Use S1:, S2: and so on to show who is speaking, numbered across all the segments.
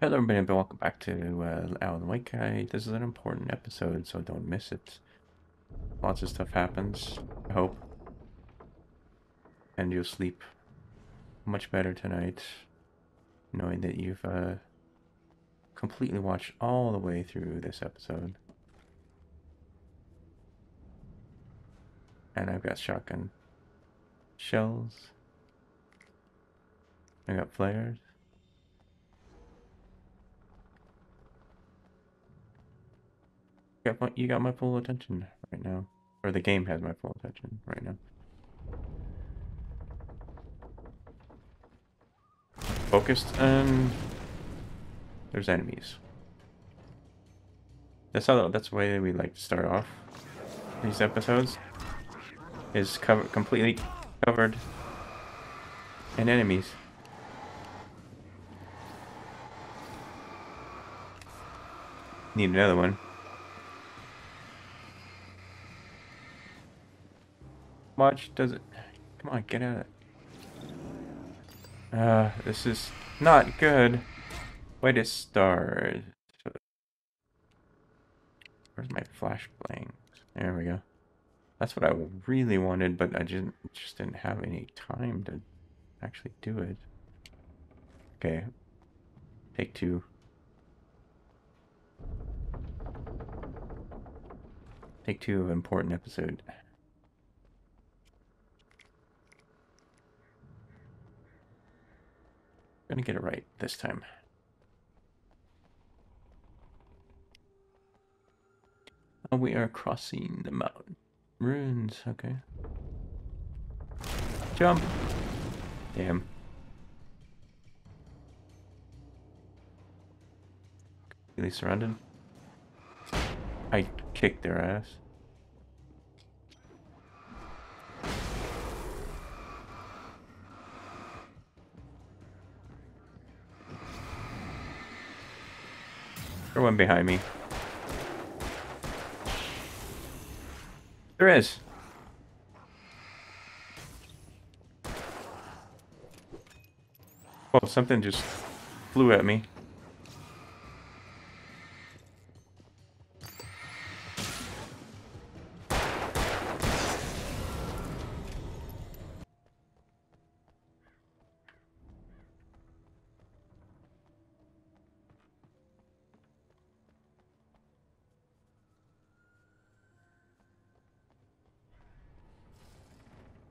S1: Hello everybody and welcome back to Alan Wake. This is an important episode, so don't miss it. Lots of stuff happens, I hope. And you'll sleep much better tonight, knowing that you've completely watched all the way through this episode. And I've got shotgun shells. I got flares. You got my full attention right now. Or the game has my full attention right now. Focused and there's enemies. That's the way we like to start off these episodes. Is completely covered in enemies. Need another one. Much does it? Come on, get at it. This is not good. Way to start. Where's my flash playing? There we go. That's what I really wanted, but I just didn't have any time to actually do it. Okay. Take two. Take two of important episode. Gonna get it right this time. Oh, we are crossing the mountain. Ruins, okay. Jump! Damn. Completely surrounded. I kicked their ass. There's one behind me. There is. Oh, something just flew at me.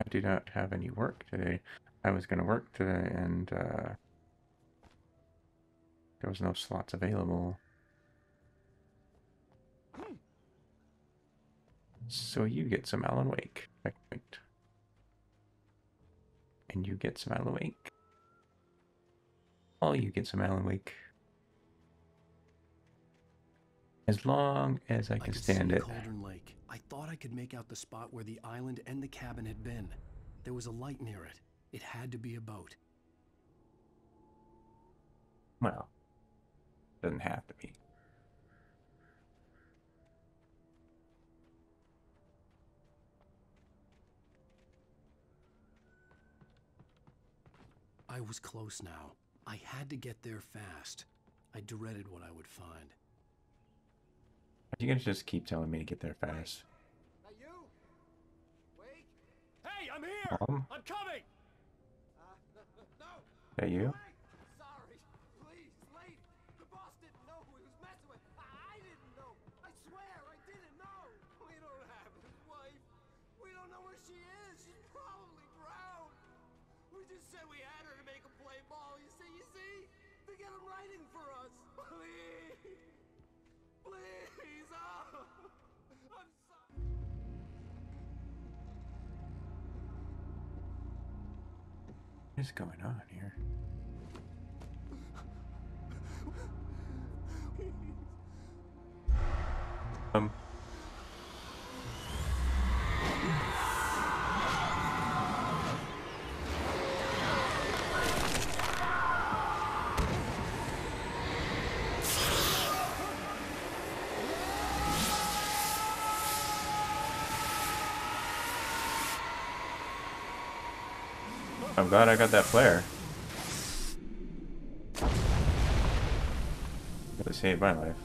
S1: I do not have any work today. I was going to work today and there was no slots available. So you get some Alan Wake. Checkpoint. And you get some Alan Wake. All you get some Alan Wake. As long as I can stand it.
S2: Cauldron Lake. I thought I could make out the spot where the island and the cabin had been. There was a light near it. It had to be a boat.
S1: Well, doesn't have to be.
S2: I was close now. I had to get there fast. I dreaded what I would find.
S1: You gonna just keep telling me to get there fast?
S3: That you? Wait.
S2: Hey, I'm here!
S1: Mom?
S2: I'm coming!
S3: No.
S1: That you?
S3: Wait. Sorry. Please, late. The boss didn't know who he was messing with. I didn't know. I swear, I didn't know. We don't have his wife. We don't know where she is. She's probably drowned. We just said we had her to make him play ball. You see? To get him writing for us. Please. Please. Oh. I'm sorry.
S1: What is going on here? Um. I'm glad I got that flare. That saved my life.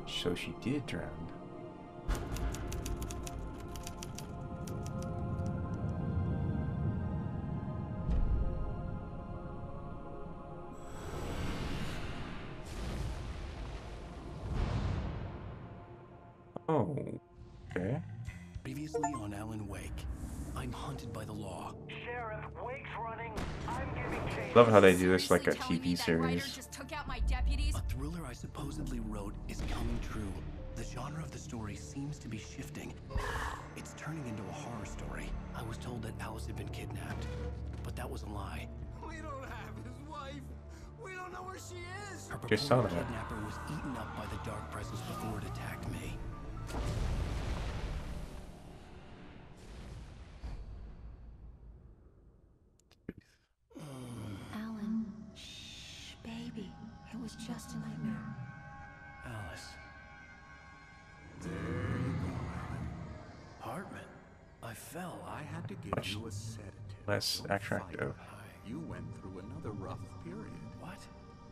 S1: So she did drown. Oh, okay.
S2: Previously on Alan Wake, I'm hunted by the law.
S4: Sheriff, Wake's running. I'm giving chase.
S1: Love how they do this like a
S5: Seriously telling me
S1: TV
S5: that writer
S1: series.
S5: just took out my deputies?
S2: A thriller I supposedly wrote is coming true. The genre of the story seems to be shifting. It's turning into a horror story. I was told that Alice had been kidnapped, but that was a lie.
S3: We don't have his wife. We don't know where she is.
S2: Her
S1: Just saw
S2: purported
S1: that.
S2: kidnapper was eaten up by the dark presence before it attacked me.
S5: Alan, shh, baby. It was just a nightmare.
S2: Alice. There you go, Alan. Hartman. I fell.
S6: I had to give you a sedative.
S1: Less
S6: Don't
S1: attractive.
S6: fight. You went through another rough period.
S2: What?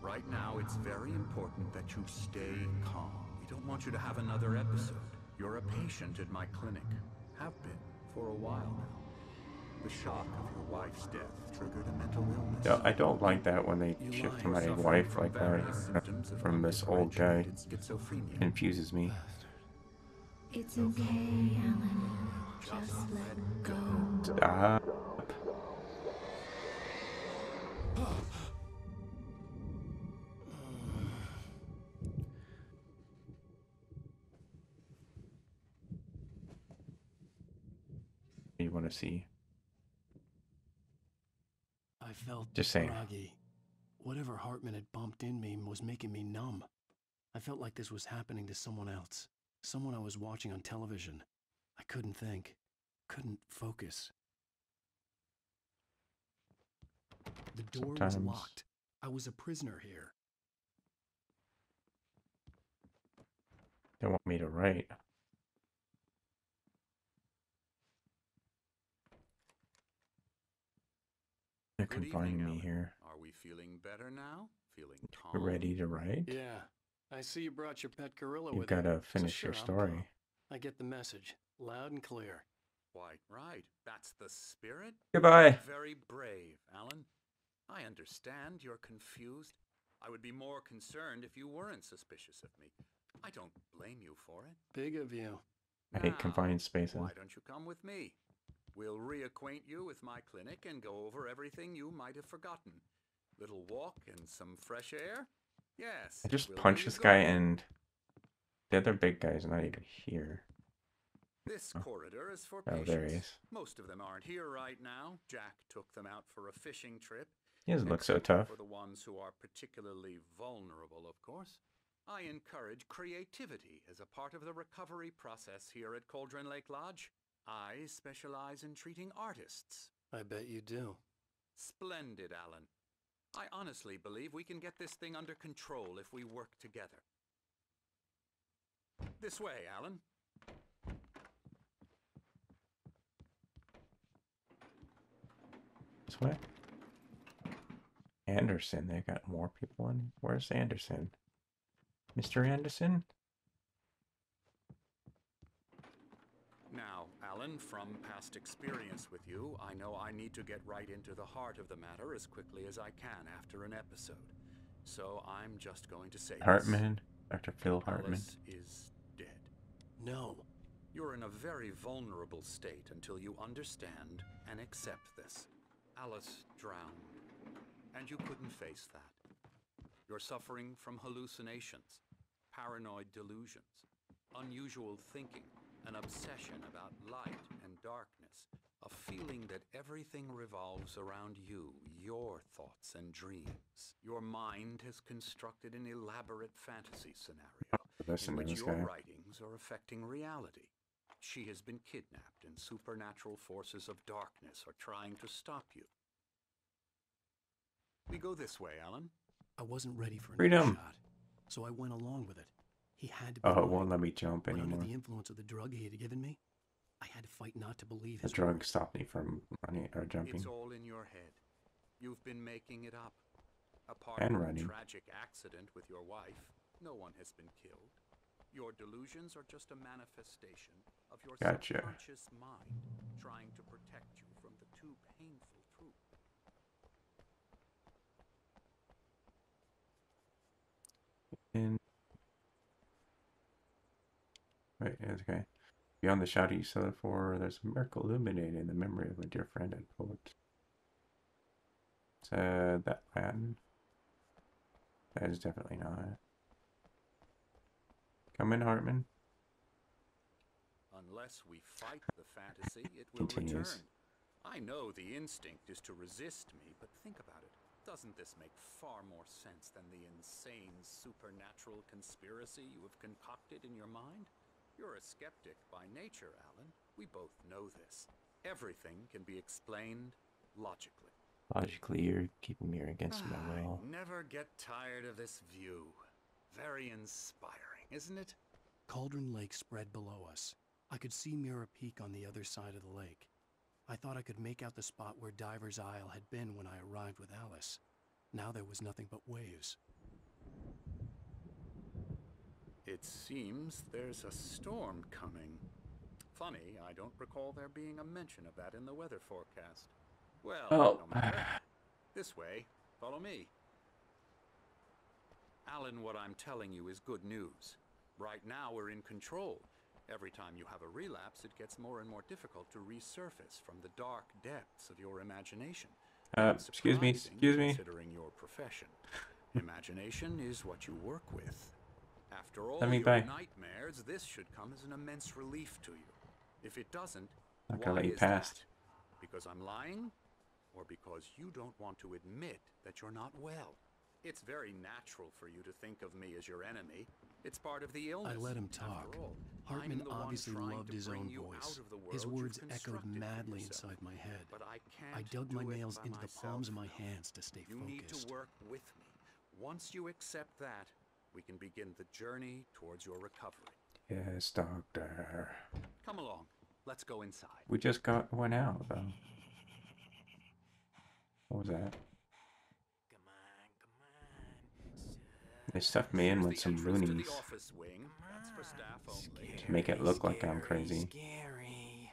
S6: Right now, it's very important that you stay calm. We don't want you to have another episode. You're a patient at my clinic. Have been for a while now. The shock of your wife's death triggered a mental illness.
S1: Yeah, I don't like that when they
S2: You
S1: shift to
S2: lie.
S1: my
S6: Suffering
S1: wife
S6: from
S1: like
S6: various
S1: that
S6: symptoms of
S1: from this old guy.
S6: undifferentiated schizophrenia.
S1: Confuses me.
S5: It's okay, Alan. Just let go.
S1: Stop. You want to see?
S2: I felt
S1: Just saying.
S2: groggy. Whatever Hartman had bumped in me was making me numb. I felt like this was happening to someone else. Someone I was watching on television. I couldn't think. Couldn't focus. The door was
S1: Sometimes-
S2: locked. I was a prisoner here.
S1: They want me to write. They're
S6: Good
S1: confining
S6: evening,
S1: me
S6: Alan.
S1: here.
S6: Are we feeling better now? Feeling calm?
S1: You're ready to write?
S2: Yeah. I see you brought your pet gorilla
S1: You've
S2: with
S1: got
S2: you.
S1: to finish
S2: sure,
S1: your
S2: I'm
S1: story.
S2: calm. I get the message. Loud and clear.
S6: Quite right. That's the spirit.
S1: Goodbye.
S6: Very brave, Alan. I understand you're confused. I would be more concerned if you weren't suspicious of me. I don't blame you for it.
S2: Big of you.
S1: I hate
S6: Now,
S1: confined spaces.
S6: Why don't you come with me? We'll reacquaint you with my clinic and go over everything you might have forgotten. Little walk and some fresh air? Yes.
S1: I just
S6: we'll do
S1: punched
S6: you
S1: this guy
S6: good.
S1: and the other big guy's not even here.
S6: This corridor is for
S1: Oh,
S6: patients.
S1: there he is.
S6: Most of them aren't here right now. Jack took them out for a fishing trip.
S1: He doesn't look so
S6: Except
S1: tough.
S6: For the ones who are particularly vulnerable, of course. I encourage creativity as a part of the recovery process here at Cauldron Lake Lodge. I specialize in treating artists.
S2: I bet you do.
S6: Splendid, Alan. I honestly believe we can get this thing under control if we work together. This way, Alan.
S1: This way. Anderson, they got more people in. Where's Anderson? Mr. Anderson?
S6: Now, Alan, from past experience with you, I know I need to get right into the heart of the matter as quickly as I can after an episode. So I'm just going to say this.
S1: Hartman? Dr. Phil Hartman.
S6: Alice is dead.
S2: No.
S6: You're in a very vulnerable state until you understand and accept this. Alice drowned, and you couldn't face that. You're suffering from hallucinations, paranoid delusions, unusual thinking, an obsession about light and darkness, a feeling that everything revolves around you, your thoughts and dreams. Your mind has constructed an elaborate fantasy scenario
S1: Listen
S6: in
S1: to
S6: which
S1: this
S6: your
S1: guy.
S6: writings are affecting reality. She has been kidnapped, and supernatural forces of darkness are trying to stop you. We go this way, Alan.
S2: I wasn't ready for another
S1: Freedom.
S2: shot, so I went along with it. He had to be
S1: Oh, it
S2: lying.
S1: won't let me jump
S2: But under
S1: anymore.
S2: the influence of the drug he had given me, I had to fight not to believe
S1: The
S2: his
S1: drug
S2: words.
S1: stopped me from running or jumping
S6: It's all in your head. You've been making it up. Apart
S1: and
S6: from the
S1: running.
S6: tragic accident with your wife, no one has been killed. Your delusions are just a manifestation of your
S1: Gotcha.
S6: subconscious mind trying to protect you from the too painful truth.
S1: In wait, okay. Beyond the shadow you settled for, there's a miracle illuminated in the memory of a dear friend and poet. Said that Latin. That is definitely not it. Come in, Hartman.
S6: Unless we fight the fantasy, it will
S1: Continues.
S6: return. I know the instinct is to resist me, but think about it. Doesn't this make far more sense than the insane supernatural conspiracy you have concocted in your mind? You're a skeptic by nature, Alan. We both know this. Everything can be explained logically.
S1: Logically, you're keeping me against my will.
S6: I never get tired of this view. Very inspiring, isn't it?
S2: Cauldron Lake spread below us. I could see Mirror Peak on the other side of the lake. I thought I could make out the spot where Diver's Isle had been when I arrived with Alice. Now there was nothing but waves.
S6: It seems there's a storm coming. Funny, I don't recall there being a mention of that in the weather forecast. Well,
S1: Oh.
S6: no matter. This way. Follow me. Alan, what I'm telling you is good news. Right now we're in control. Every time you have a relapse, it gets more and more difficult to resurface from the dark depths of your imagination.
S1: Excuse me, excuse me.
S6: Considering your profession. Imagination is what you work with. After all
S1: Let me
S6: your
S1: by.
S6: nightmares, this should come as an immense relief to you. If it doesn't,
S1: Not gonna
S6: why
S1: let you
S6: is
S1: pass.
S6: that? Because I'm lying? Or because you don't want to admit that you're not well? It's very natural for you to think of me as your enemy. It's part of the illness.
S2: I let him
S6: After
S2: talk.
S6: all,
S2: Hartman
S6: I'm the one
S2: obviously
S6: trying
S2: loved
S6: to
S2: his
S6: bring
S2: own
S6: you
S2: voice.
S6: out of the
S2: His
S6: world
S2: words
S6: you've
S2: echoed
S6: constructed for
S2: madly
S6: yourself.
S2: inside my head.
S6: But I
S2: I
S6: can't
S2: dug
S6: do
S2: my
S6: it
S2: nails
S6: by
S2: into the
S6: myself
S2: palms of my
S6: now.
S2: hands to stay
S6: You need
S2: focused.
S6: to work with me. Once you accept that, we can begin the journey towards your recovery.
S1: Yes, doctor.
S6: Come along. Let's go inside.
S1: We just got one out, though. What was that? They stuffed me in
S6: Here's
S1: with
S6: the
S1: some
S6: entrance to the
S1: loonies
S6: office wing. That's for staff only.
S1: to make it look like I'm crazy.
S2: Scary.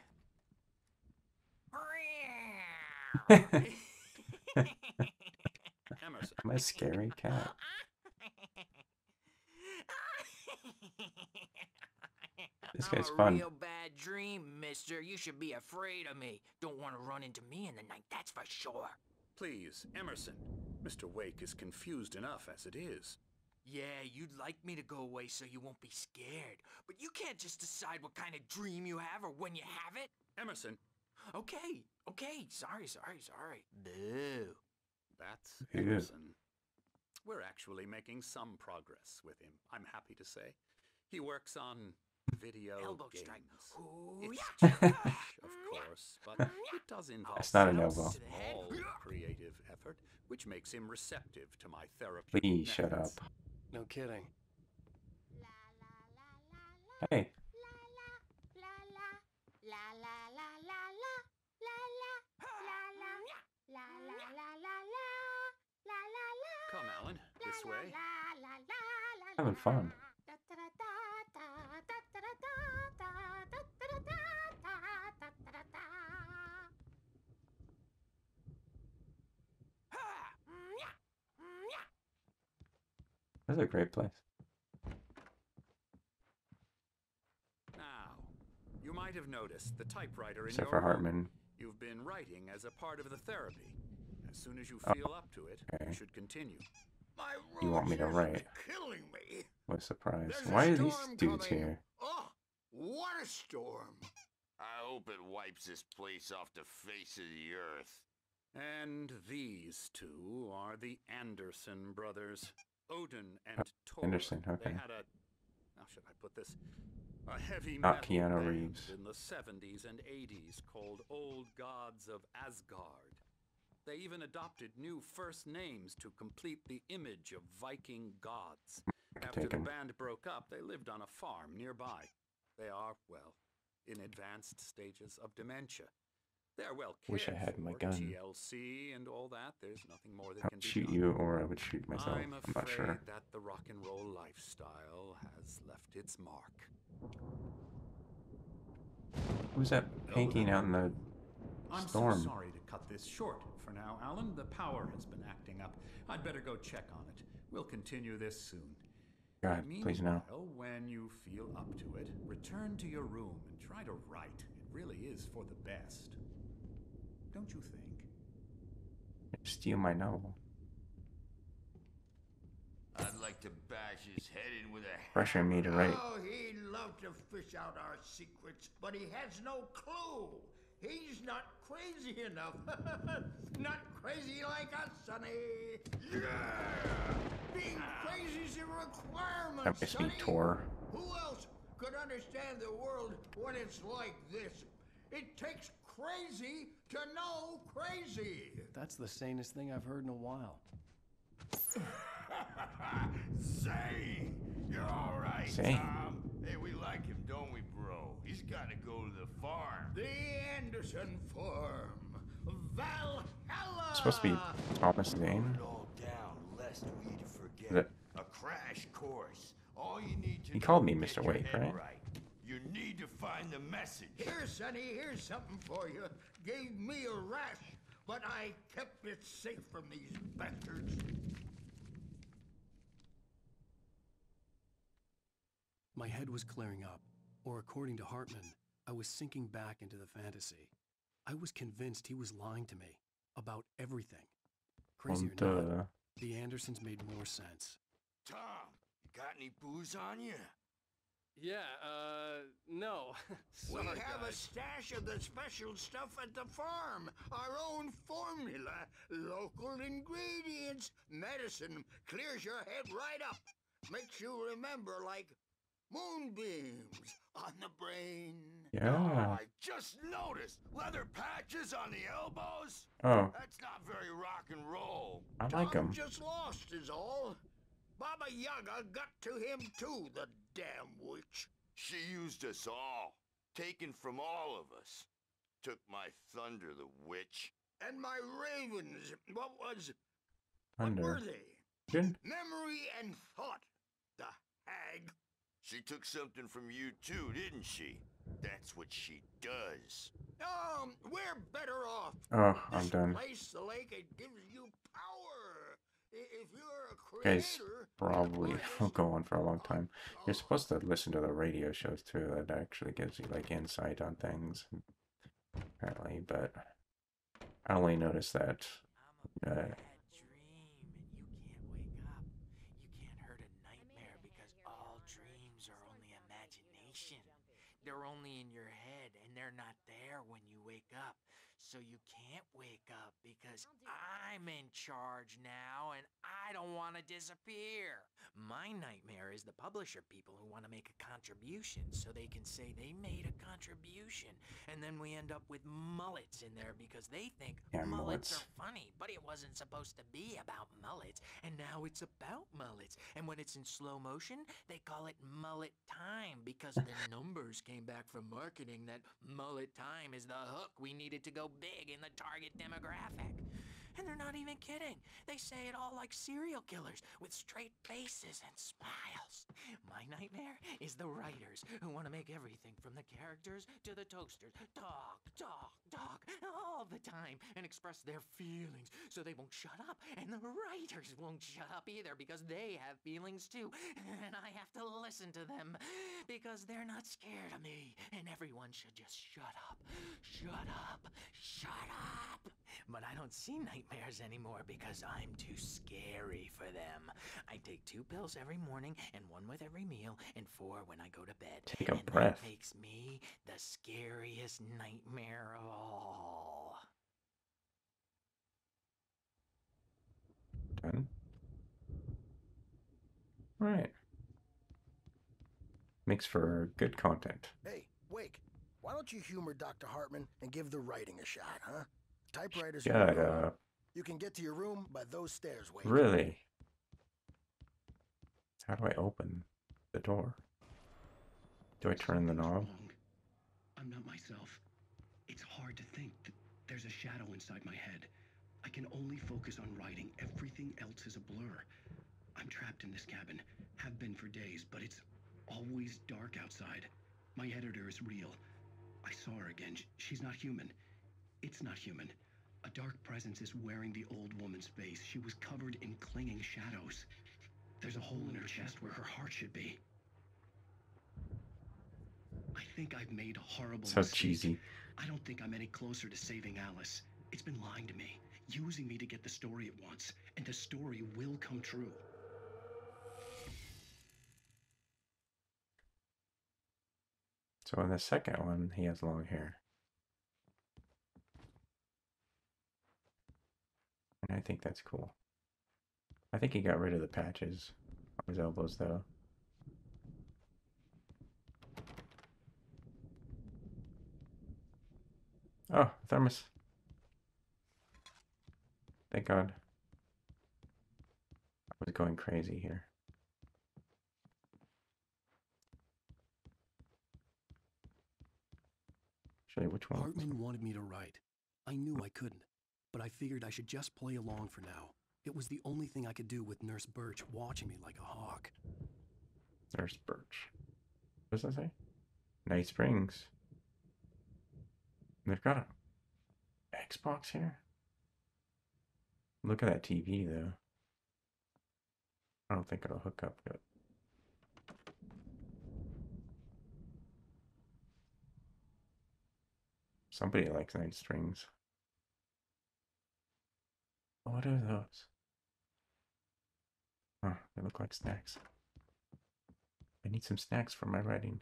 S6: Emerson.
S1: I'm a scary cat. This
S7: I'm
S1: guy's
S7: a
S1: fun.
S7: real bad dream, mister. You should be afraid of me. Don't want to run into me in the night, that's for sure.
S6: Please, Emerson. Mr. Wake is confused enough as it is.
S7: Yeah, you'd like me to go away so you won't be scared. But you can't just decide what kind of dream you have or when you have it.
S6: Emerson,
S7: Okay, sorry. Boo.
S6: that's
S1: Ew.
S6: Emerson. We're actually making some progress with him, I'm happy to say. He works on video
S7: Elbow
S6: games.
S7: strike.
S6: It's
S7: Hoo-yah.
S6: childish, of course, but it does involve
S1: That's not an
S6: some
S1: elbow.
S6: small creative effort, which makes him receptive to my therapeutic
S1: Please shut
S6: methods.
S1: up.
S2: No kidding.
S1: Hey,
S6: Come, Alan, this way.
S1: having fun. This is a great place.
S6: Now, you might have noticed the typewriter in
S1: Except
S6: your
S1: for
S6: room.
S1: Hartman.
S6: You've been writing as a part of the therapy. As soon as you feel up to it,
S1: okay.
S6: you should continue.
S3: My
S1: You want me to
S3: roaches
S1: write?
S3: are killing me.
S1: What a surprise.
S3: There's a
S1: Why are these
S3: storm
S1: dudes
S3: coming.
S1: here?
S3: Oh, what a storm.
S8: I hope it wipes this place off the face of the earth.
S6: And these two are the Anderson brothers, Odin and Tor.
S1: Anderson, okay.
S6: They had a, how should I put this? A heavy
S1: Not
S6: metal
S1: Keanu
S6: band
S1: Reeves.
S6: in the 70s and 80s called Old Gods of Asgard. They even adopted new first names to complete the image of Viking gods. After the
S1: taken.
S6: band broke up, they lived on a farm nearby. They are, well, in advanced stages of dementia. They're well
S1: Wish I
S6: cared
S1: had my
S6: for,
S1: gun.
S6: TLC and all that. There's nothing more that
S1: I
S6: can
S1: would
S6: be
S1: shoot
S6: done.
S1: you, or I would shoot myself.
S6: I'm
S1: I'm not
S6: afraid
S1: sure.
S6: that the rock and roll lifestyle has left its mark.
S1: Who's that painting out in the
S9: I'm
S1: storm?
S9: so sorry to cut this short for now, Alan. The power has been acting up. I'd better go check on it. We'll continue this soon.
S1: God, please no.
S9: Meanwhile, when you feel up to it, return to your room and try to write. It really is for the best. Don't you think?
S1: Steal my novel.
S8: I'd like to bash his head in with a
S1: Pressuring me to write.
S10: Oh, he'd love to fish out our secrets, but he has no clue. He's not crazy enough. Not crazy like us, Sonny. Yeah! Being crazy's a requirement,
S1: That makes me
S10: Sonny.
S1: tore.
S10: Who else could understand the world when it's like this? It takes crazy to know crazy.
S2: That's the sanest thing I've heard in a while.
S8: Zane! You're alright,
S1: Zane.
S8: Tom. Hey, we like him, don't we, bro? He's gotta go to the farm.
S10: The Anderson Farm. Valhalla!
S1: It's supposed to be Thomas Zane.
S8: Put it all down, lest we forget.
S1: That-
S8: A crash course. All you need to
S1: He
S8: do
S1: called me
S8: to
S1: Mr.
S8: get your
S1: Wake,
S8: head
S1: right?
S8: You need to find the message.
S10: Here, Sonny, here's something for you. Gave me a rash, but I kept it safe from these bastards.
S2: My head was clearing up, or according to Hartman, I was sinking back into the fantasy. I was convinced he was lying to me about everything. Crazy or not, the Andersons made more sense.
S8: Tom, you got any booze on you?
S11: Yeah, no.
S10: We
S11: Sorry,
S10: have a
S11: guys.
S10: stash of the special stuff at the farm. Our own formula. Local ingredients. Medicine clears your head right up. Makes you remember like moonbeams on the brain.
S1: Yeah.
S8: Oh, I just noticed leather patches on the elbows.
S1: Oh,
S8: That's not very rock and roll.
S1: I like
S10: Tom
S1: him.
S10: just lost is all. Baba Yaga got to him too, the damn witch.
S8: She used us all, taken from all of us. Took my thunder, the witch.
S10: And my ravens, what were
S1: Thunder.
S10: they?
S1: Good.
S10: Memory and thought, the hag.
S8: She took something from you too, didn't she? That's what she does.
S10: We're better off.
S1: Oh, I'm
S10: This
S1: done.
S10: place, the lake, it gives you power. If you're a creator...
S1: Guys, probably will go on for a long time. You're supposed to listen to the radio shows too. That actually gives you like insight on things, apparently. But I only noticed that.
S7: I'm a bad dream, and you can't wake up. You can't hurt a nightmare because all dreams are only imagination. They're only in your head, and they're not there when you wake up. So you can't wake up because I'm in charge now, and I don't want to disappear. My nightmare is the publisher people who want to make a contribution so they can say they made a contribution. And then we end up with mullets in there because they think
S1: Yeah,
S7: mullets
S1: mullets.
S7: are funny, but it wasn't supposed to be about mullets, and now it's about mullets. And when it's in slow motion, they call it mullet time because the numbers came back from marketing that mullet time is the hook we needed to go big in the target demographic. And they're not even kidding. They say it all like serial killers with straight faces and smiles. My nightmare is the writers who want to make everything from the characters to the toasters talk all the time and express their feelings so they won't shut up. And the writers won't shut up either because they have feelings too. And I have to listen to them because they're not scared of me. And everyone should just shut up. Shut up. Shut up. But I don't see nightmares anymore because I'm too scary for them. I take 2 pills every morning and 1 with every meal and 4 when I go to bed.
S1: Take a
S7: and
S1: breath.
S7: That makes me the scariest nightmare of all.
S1: Done. Right. Makes for good content.
S12: Hey, Wake, why don't you humor Dr. Hartman and give the writing a shot, huh? Typewriters are
S1: Shut
S12: your-
S1: up.
S12: You can get to your room by those stairs, Wake.
S1: Really? How do I open the door? Do I turn the knob?
S2: I'm not myself. It's hard to think that there's a shadow inside my head. I can only focus on writing. Everything else is a blur. I'm trapped in this cabin. Have been for days, but it's always dark outside. My editor is real. I saw her again. She's not human. It's not human. A dark presence is wearing the old woman's face. She was covered in clinging shadows. There's a hole in her chest where her heart should be. I think I've made a horrible mistake.
S1: Cheesy.
S2: I don't think I'm any closer to saving Alice. It's been lying to me, using me to get the story it wants, and the story will come true.
S1: So in the second one, he has long hair. And I think that's cool. I think he got rid of the patches on his elbows, though. Oh, thermos. Thank God. I was going crazy here. Actually, which one?
S2: Hartman wanted me to write. I knew I couldn't, but I figured I should just play along for now. It was the only thing I could do with Nurse Birch watching me like a hawk.
S1: Nurse Birch. What does that say? Night Springs. They've got an Xbox here. Look at that TV, though. I don't think it'll hook up good. Somebody likes Night Springs. What are those? Huh, they look like snacks. I need some snacks for my writing.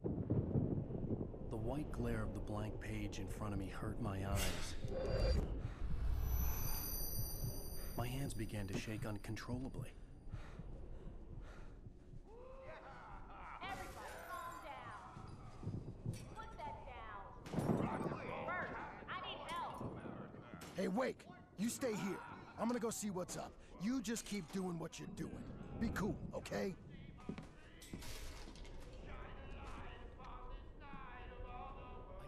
S2: The white glare of the blank page in front of me hurt my eyes. My hands began to shake uncontrollably.
S13: Everybody calm down. Put that down. Bert, I need help.
S12: Hey, Wake, you stay here. I'm gonna go see what's up. You just keep doing what you're doing. Be cool, okay?
S2: I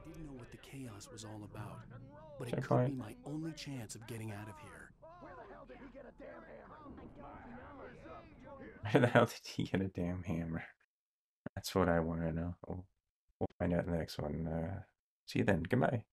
S2: didn't know what the chaos was all about, but it
S1: Check
S2: could
S1: light.
S2: be my only chance of getting out of here.
S12: Where the hell did he get a damn hammer?
S1: Where the hell did he get a damn hammer? That's what I want to know. We'll find out in the next one. See you then. Goodbye.